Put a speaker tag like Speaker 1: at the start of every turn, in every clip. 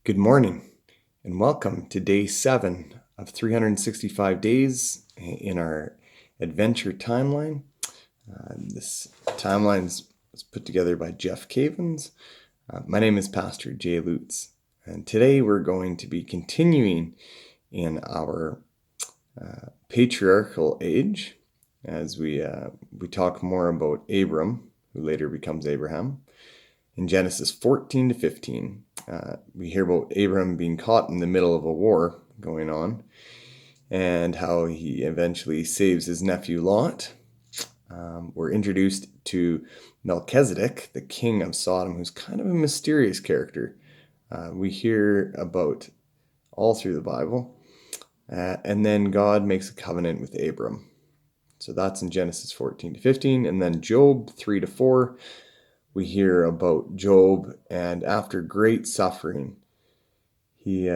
Speaker 1: Good morning and welcome to day 7 of 365 days in our adventure timeline. This timeline was put together by Jeff Cavens. My name is Pastor Jay Lutz, and today we're going to be continuing in our patriarchal age as we talk more about Abram, who later becomes Abraham. In Genesis 14 to 15, we hear about Abram being caught in the middle of a war going on and how he eventually saves his nephew Lot. We're introduced to Melchizedek, the king of Sodom, who's kind of a mysterious character. We hear about all through the Bible. And then God makes a covenant with Abram. So that's in Genesis 14 to 15. And then Job 3 to 4. We hear about Job, and after great suffering, he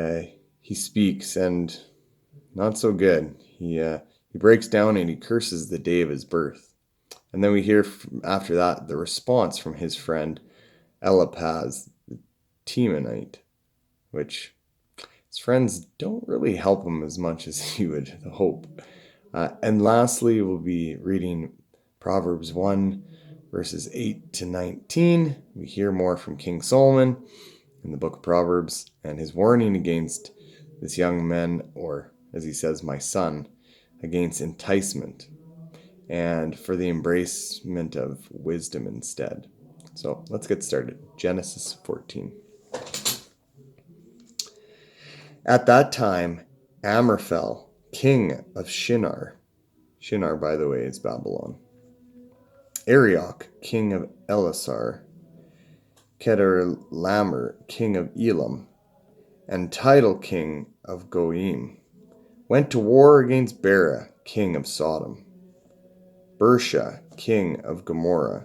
Speaker 1: speaks, and not so good. He breaks down and he curses the day of his birth. And then we hear after that the response from his friend Eliphaz, the Temanite, which his friends don't really help him as much as he would hope. And lastly, we'll be reading Proverbs 1, verses 8 to 19. We hear more from King Solomon in the book of Proverbs and his warning against this young man, or as he says, my son, against enticement and for the embracement of wisdom instead. So let's get started. Genesis 14. At that time, Amraphel, king of Shinar, Shinar, by the way, is Babylon, Arioch, king of Elasar, Kedorlaomer, king of Elam, and Tidal, king of Goim, went to war against Bera, king of Sodom, Bersha, king of Gomorrah,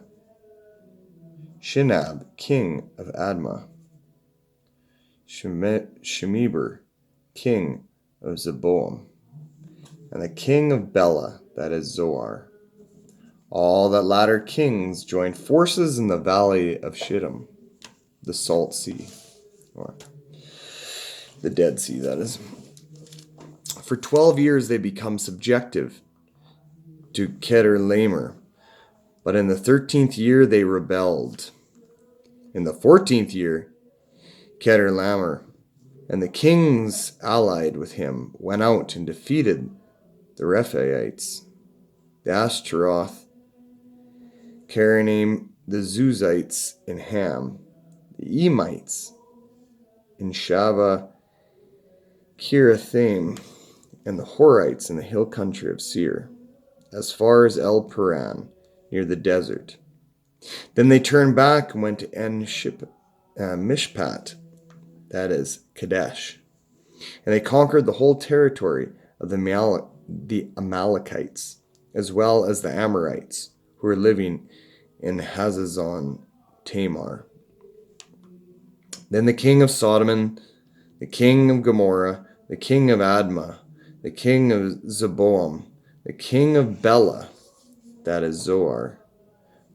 Speaker 1: Shinab, king of Admah, Shemeber, king of Zeboam, and the king of Bela, that is Zoar. All that latter kings joined forces in the valley of Shittim, the Salt Sea, or the Dead Sea, that is. For 12 years they become subjective to Kedorlaomer, but in the 13th year they rebelled. In the 14th year, Kedorlaomer and the kings allied with him went out and defeated the Rephaites, the Ashtaroth, Karanaim, the Zuzites in Ham, the Emites in Shava, Kirathaim, and the Horites in the hill country of Seir, as far as El Paran, near the desert. Then they turned back and went to Mishpat, that is Kadesh, and they conquered the whole territory of the Amalekites, as well as the Amorites, who were living in Hazazon Tamar. Then the king of Sodom, the king of Gomorrah, the king of Admah, the king of Zeboam, the king of Bela, that is Zoar,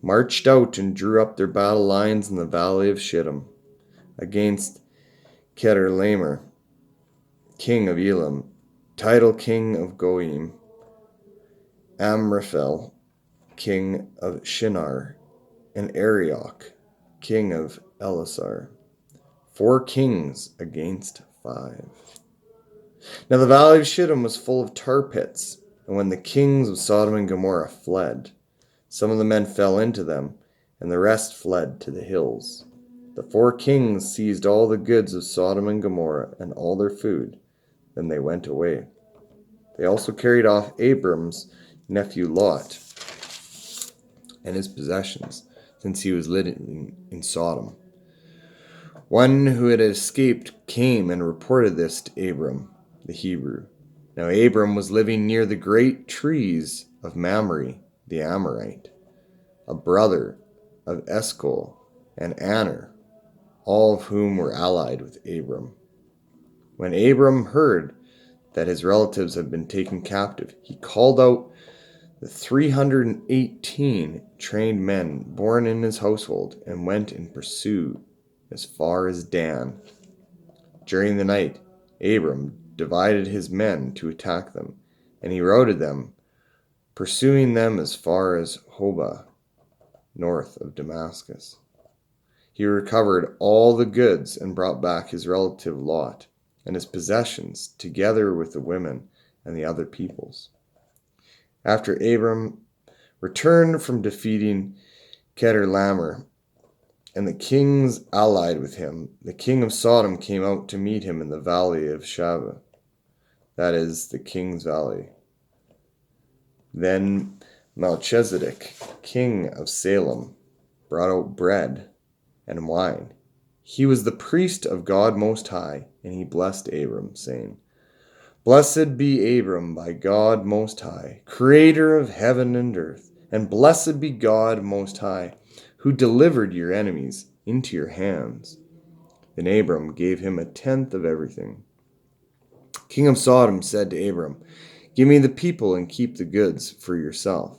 Speaker 1: marched out and drew up their battle lines in the valley of Shittim against Kedorlaomer, king of Elam, Tidal, king of Goim, Amraphel, king of Shinar, and Arioch, king of Elasar. 4 kings against 5. Now the valley of Shittim was full of tar pits, and when the kings of Sodom and Gomorrah fled, some of the men fell into them, and the rest fled to the hills. The 4 kings seized all the goods of Sodom and Gomorrah and all their food. Then they went away. They also carried off Abram's nephew Lot and his possessions, since he was living in Sodom. One who had escaped came and reported this to Abram, the Hebrew. Now Abram was living near the great trees of Mamre, the Amorite, a brother of Eshcol and Aner, all of whom were allied with Abram. When Abram heard that his relatives had been taken captive, he called out the 318 trained men born in his household and went in pursuit as far as Dan. During the night, Abram divided his men to attack them, and he routed them, pursuing them as far as Hobah, north of Damascus. He recovered all the goods and brought back his relative Lot and his possessions, together with the women and the other peoples. After Abram returned from defeating Chedorlaomer and the kings allied with him, the king of Sodom came out to meet him in the valley of Shaveh, that is, the king's valley. Then Melchizedek, king of Salem, brought out bread and wine. He was the priest of God Most High, and he blessed Abram, saying, Blessed be Abram by God Most High, creator of heaven and earth, and blessed be God Most High, who delivered your enemies into your hands. Then Abram gave him 1/10 of everything. King of Sodom said to Abram, Give me the people and keep the goods for yourself.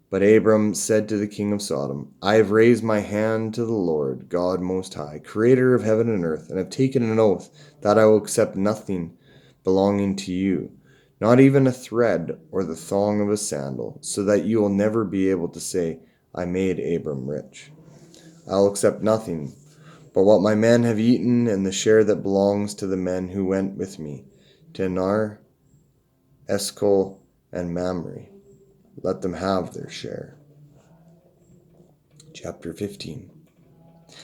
Speaker 1: But Abram said to the king of Sodom, I have raised my hand to the Lord, God Most High, creator of heaven and earth, and have taken an oath that I will accept nothing belonging to you, not even a thread or the thong of a sandal, so that you will never be able to say, I made Abram rich. I will accept nothing but what my men have eaten and the share that belongs to the men who went with me, to Nar, Eshcol, and Mamre. Let them have their share. Chapter 15.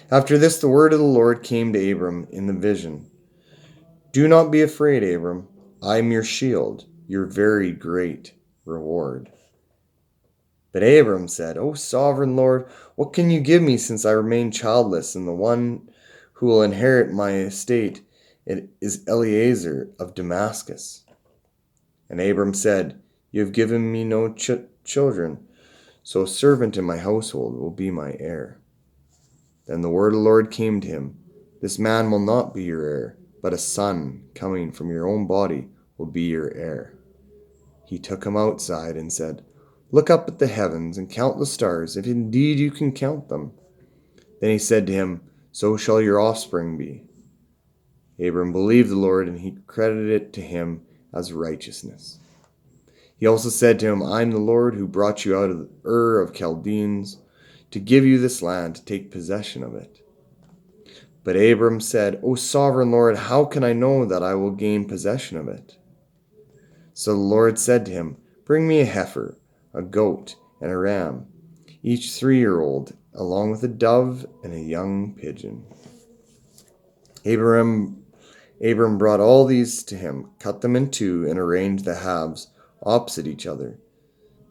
Speaker 1: After this, the word of the Lord came to Abram in the vision. Do not be afraid, Abram. I am your shield, your very great reward. But Abram said, O sovereign Lord, what can you give me since I remain childless, and the one who will inherit my estate is Eliezer of Damascus? And Abram said, You have given me no children, so a servant in my household will be my heir. Then the word of the Lord came to him, This man will not be your heir, but a son coming from your own body will be your heir. He took him outside and said, Look up at the heavens and count the stars, if indeed you can count them. Then he said to him, So shall your offspring be. Abram believed the Lord, and he credited it to him as righteousness. He also said to him, I am the Lord who brought you out of Ur of Chaldeans to give you this land to take possession of it. But Abram said, O sovereign Lord, how can I know that I will gain possession of it? So the Lord said to him, Bring me a heifer, a goat, and a ram, each 3-year-old, along with a dove and a young pigeon. Abram brought all these to him, cut them in two, and arranged the halves opposite each other.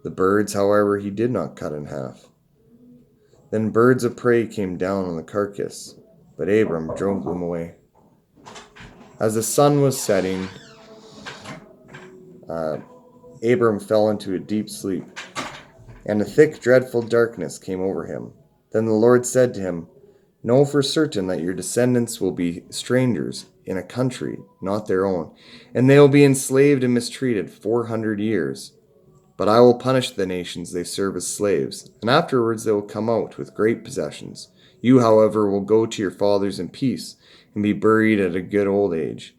Speaker 1: The birds, however, he did not cut in half. Then birds of prey came down on the carcass, but Abram drove them away. As the sun was setting, Abram fell into a deep sleep, and a thick, dreadful darkness came over him. Then the Lord said to him, Know for certain that your descendants will be strangers in a country not their own, and they will be enslaved and mistreated 400 years. But I will punish the nations they serve as slaves, and afterwards they will come out with great possessions. You, however, will go to your fathers in peace, and be buried at a good old age.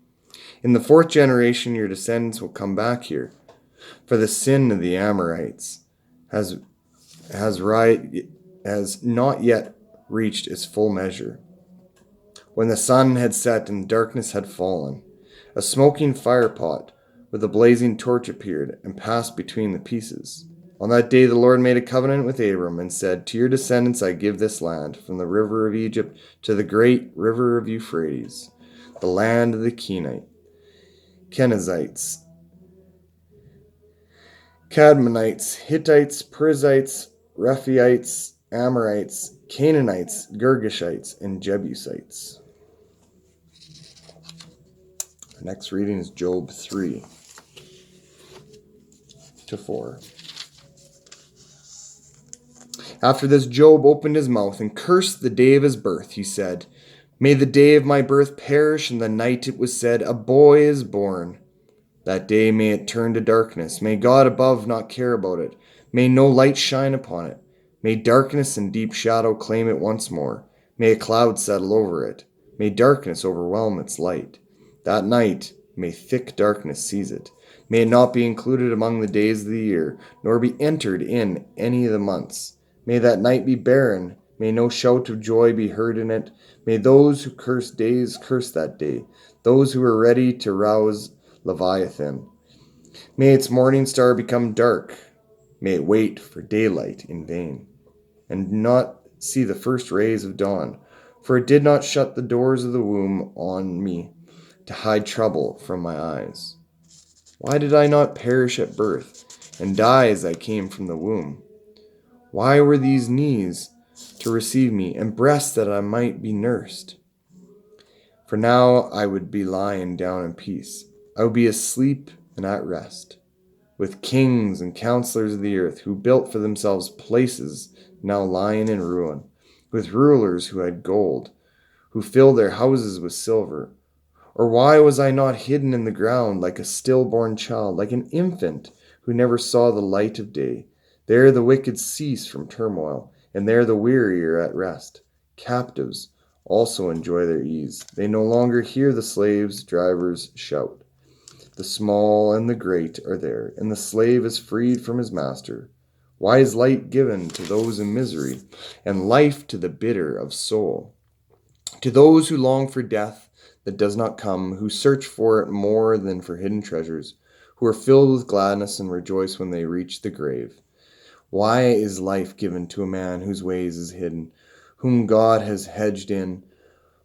Speaker 1: In the 4th generation your descendants will come back here, for the sin of the Amorites has not yet reached its full measure. When the sun had set and darkness had fallen, a smoking firepot with a blazing torch appeared and passed between the pieces. On that day the Lord made a covenant with Abram and said, To your descendants I give this land, from the river of Egypt to the great river of Euphrates, the land of the Kenizzites, Cadmonites, Hittites, Perizzites, Rephaites, Amorites, Canaanites, Girgashites, and Jebusites. The next reading is Job 3-4. After this, Job opened his mouth and cursed the day of his birth. He said, May the day of my birth perish, and the night it was said, A boy is born. That day may it turn to darkness. May God above not care about it. May no light shine upon it. May darkness and deep shadow claim it once more. May a cloud settle over it. may darkness overwhelm its light. That night may thick darkness seize it. May it not be included among the days of the year, nor be entered in any of the months. May that night be barren. May no shout of joy be heard in it. May those who curse days curse that day, those who are ready to rouse Leviathan. May its morning star become dark. May it wait for daylight in vain, and not see the first rays of dawn. For it did not shut the doors of the womb on me, to hide trouble from my eyes. Why did I not perish at birth, and die as I came from the womb? Why were these knees to receive me, and breasts that I might be nursed? For now I would be lying down in peace. I would be asleep and at rest, with kings and counselors of the earth, who built for themselves places now lying in ruin, with rulers who had gold, who filled their houses with silver. Or why was I not hidden in the ground like a stillborn child, like an infant who never saw the light of day? There the wicked cease from turmoil, and there the weary are at rest. Captives also enjoy their ease. They no longer hear the slaves' drivers shout. The small and the great are there, and the slave is freed from his master. Why is light given to those in misery, and life to the bitter of soul? To those who long for death that does not come, who search for it more than for hidden treasures, who are filled with gladness and rejoice when they reach the grave. Why is life given to a man whose ways is hidden, whom God has hedged in?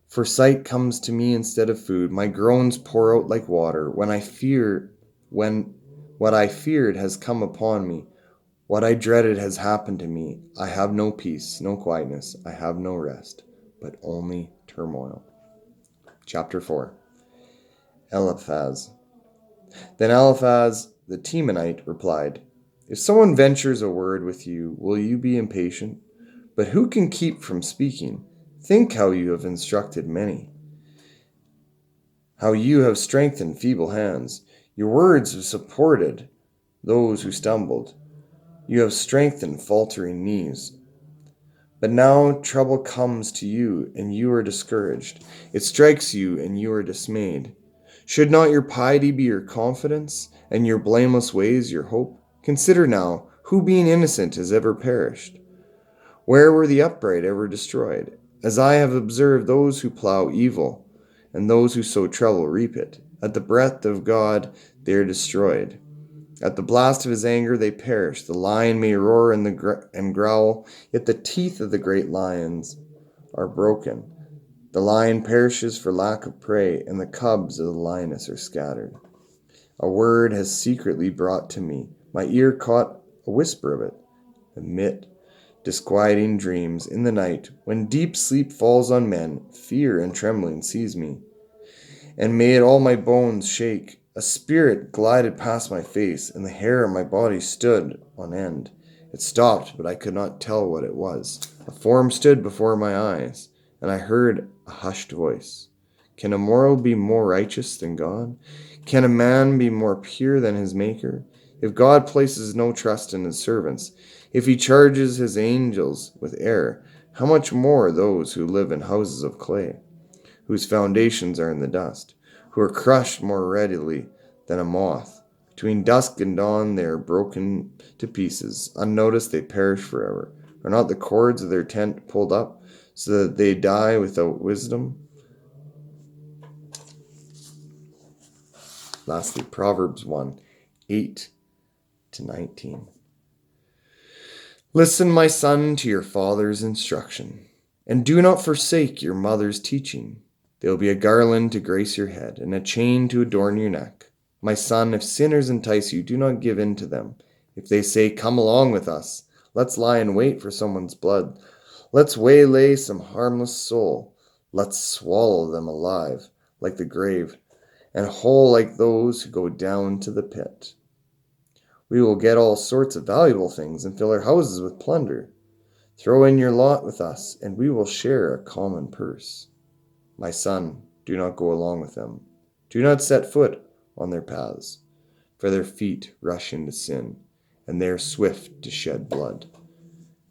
Speaker 1: For sight comes to me instead of food. My groans pour out like water. When what I feared has come upon me, what I dreaded has happened to me. I have no peace, no quietness. I have no rest, but only turmoil. Chapter 4. Eliphaz. Then Eliphaz the Temanite replied, If someone ventures a word with you, will you be impatient? But who can keep from speaking? Think how you have instructed many, how you have strengthened feeble hands. Your words have supported those who stumbled. You have strengthened faltering knees. But now trouble comes to you, and you are discouraged. It strikes you, and you are dismayed. Should not your piety be your confidence, and your blameless ways your hope? Consider now, who being innocent has ever perished? Where were the upright ever destroyed? As I have observed, those who plow evil, and those who sow trouble reap it. At the breath of God they are destroyed. At the blast of his anger they perish. The lion may roar and growl, yet the teeth of the great lions are broken. The lion perishes for lack of prey, and the cubs of the lioness are scattered. A word has secretly brought to me. My ear caught a whisper of it. Amid disquieting dreams in the night, when deep sleep falls on men, fear and trembling seize me, and made all my bones shake. A spirit glided past my face, and the hair on my body stood on end. It stopped, but I could not tell what it was. A form stood before my eyes, and I heard a hushed voice. Can a mortal be more righteous than God? Can a man be more pure than his Maker? If God places no trust in his servants, if he charges his angels with error, how much more those who live in houses of clay, whose foundations are in the dust, who are crushed more readily than a moth. Between dusk and dawn they are broken to pieces. Unnoticed they perish forever. Are not the cords of their tent pulled up, so that they die without wisdom? Lastly, Proverbs 1, 8-19. Listen, my son, to your father's instruction, and do not forsake your mother's teaching. They will be a garland to grace your head, and a chain to adorn your neck. My son, if sinners entice you, do not give in to them. If they say, Come along with us, let's lie in wait for someone's blood. Let's waylay some harmless soul. Let's swallow them alive, like the grave, and whole like those who go down to the pit. We will get all sorts of valuable things and fill our houses with plunder. Throw in your lot with us, and we will share a common purse. My son, do not go along with them. Do not set foot on their paths, for their feet rush into sin, and they are swift to shed blood.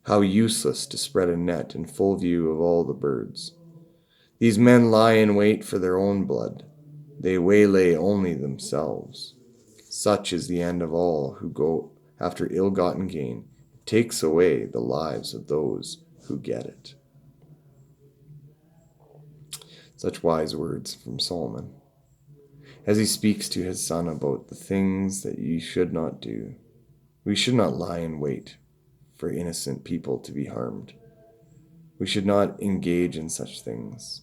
Speaker 1: How useless to spread a net in full view of all the birds. These men lie in wait for their own blood. They waylay only themselves. Such is the end of all who go after ill-gotten gain. It takes away the lives of those who get it. Such wise words from Solomon, as he speaks to his son about the things that ye should not do. We should not lie in wait for innocent people to be harmed. We should not engage in such things,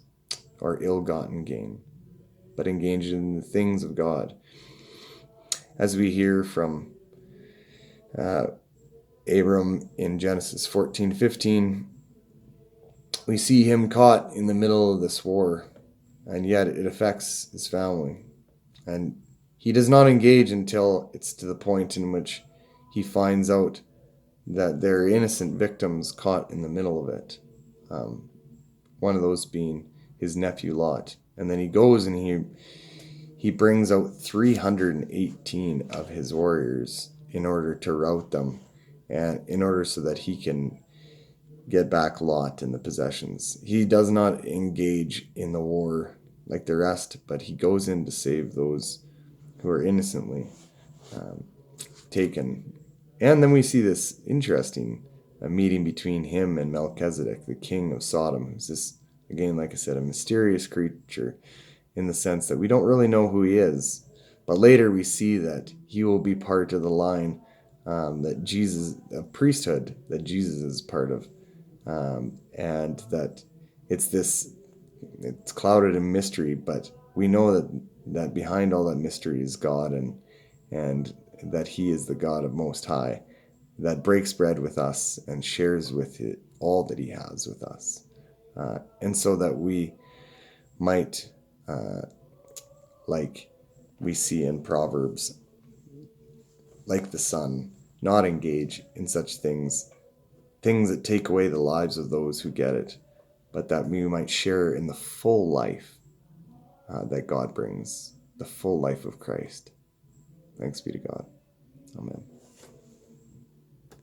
Speaker 1: or ill-gotten gain, but engage in the things of God. As we hear from Abram in Genesis 14:15, we see him caught in the middle of this war, and yet it affects his family. And he does not engage until it's to the point in which he finds out that there are innocent victims caught in the middle of it. One of those being his nephew Lot. And then he goes and he brings out 318 of his warriors in order to rout them, and in order so that he can get back Lot and the possessions. He does not engage in the war like the rest, but he goes in to save those who are innocently taken. And then we see this interesting meeting between him and Melchizedek, the king of Sodom, who's this, again, like I said, a mysterious creature in the sense that we don't really know who he is. But later we see that he will be part of the line that Jesus, a priesthood that Jesus is part of. And that it's clouded in mystery, but we know that behind all that mystery is God, and that he is the God of Most High, that breaks bread with us and shares with it all that he has with us. And so that we might, like we see in Proverbs, like the son, not engage in such things that take away the lives of those who get it, but that we might share in the full life that God brings, the full life of Christ. Thanks be to God. Amen.